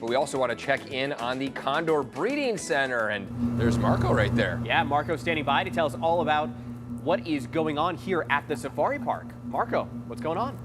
but we also want to check in on the Condor Breeding Center. And there's Marco right there. Yeah, Marco's standing by to tell us all about what is going on here at the safari park. Marco, what's going on?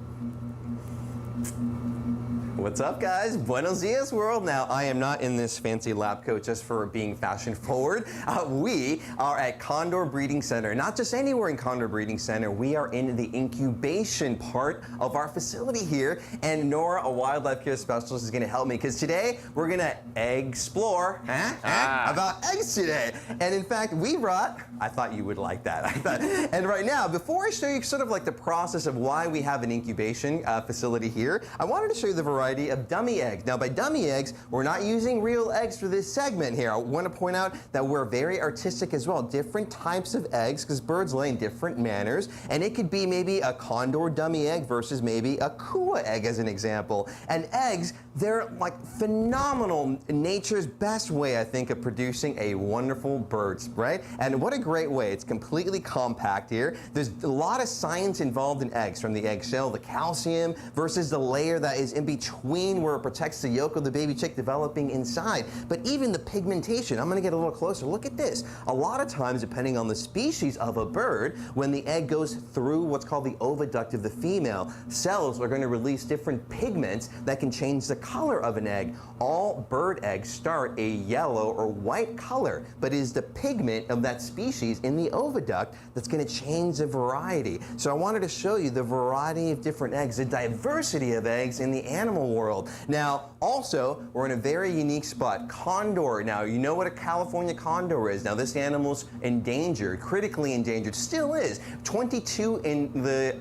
What's up, guys? Buenos dias, world. Now, I am not in this fancy lab coat just for being fashion forward. We are at Condor Breeding Center. Not just anywhere in Condor Breeding Center. We are in the incubation part of our facility here. And Nora, a wildlife care specialist, is going to help me because today we're going to egg-explore about eggs today. And in fact, we brought, I thought you would like that. And right now, before I show you sort of like the process of why we have an incubation facility here, I wanted to show you the variety of dummy eggs. Now, by dummy eggs, we're not using real eggs for this segment here. I want to point out that we're very artistic as well. Different types of eggs, because birds lay in different manners, and it could be maybe a condor dummy egg versus maybe a kua egg as an example. And eggs, they're like phenomenal, nature's best way, I think, of producing a wonderful bird, right? And what a great way. It's completely compact here. There's a lot of science involved in eggs, from the eggshell, the calcium, versus the layer that is in between where it protects the yolk of the baby chick developing inside. But even the pigmentation, I'm going to get a little closer. Look at this. A lot of times, depending on the species of a bird, when the egg goes through what's called the oviduct of the female, cells are going to release different pigments that can change the color of an egg. All bird eggs start a yellow or white color, but it is the pigment of that species in the oviduct that's going to change the variety. So I wanted to show you the variety of different eggs, the diversity of eggs in the animal world. Now, also, we're in a very unique spot. Condor. Now, you know what a California condor is. Now, this animal's endangered, critically endangered, still is. 22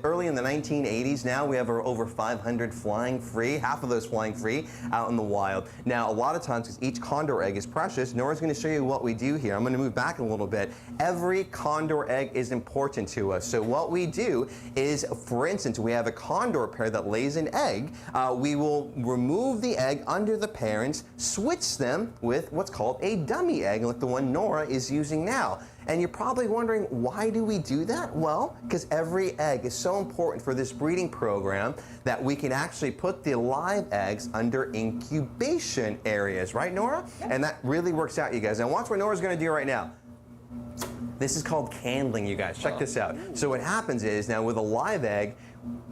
early in the 1980s. Now we have over 500 flying free, half of those flying free out in the wild. Now, a lot of times, because each condor egg is precious, Nora's going to show you what we do here. I'm going to move back a little bit. Every condor egg is important to us. So what we do is, for instance, we have a condor pair that lays an egg. We will remove the egg under the parents, switch them with what's called a dummy egg, like the one Nora is using now. And you're probably wondering, why do we do that? Well, because every egg is so important for this breeding program that we can actually put the live eggs under incubation areas, right, Nora? Yeah. And that really works out, you guys. Now watch what Nora's going to do right now. This is called candling, you guys. Check this out. So what happens is, now with a live egg,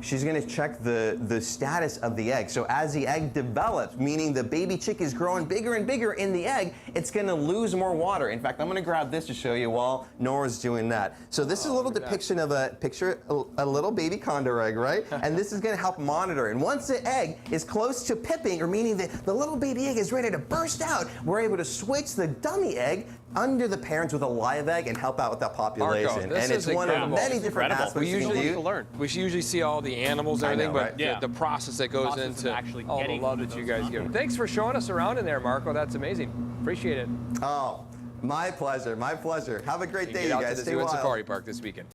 she's going to check the status of the egg. So as the egg develops, meaning the baby chick is growing bigger and bigger in the egg, it's going to lose more water. In fact, I'm going to grab this to show you while Nora's doing that. So this is a little depiction of a little baby condor egg, right? And this is going to help monitor. And once the egg is close to pipping, or meaning that the little baby egg is ready to burst out, we're able to switch the dummy egg under the parents with a live egg and help out with that population. Marco, and it's one of many different aspects we usually see all the animals and everything, but yeah, the process that goes into all the love that you guys give. Thanks for showing us around in there, Marco. That's amazing. Appreciate it. Oh, my pleasure. My pleasure. Have a great day, you guys. Stay wild. Safari Park this weekend.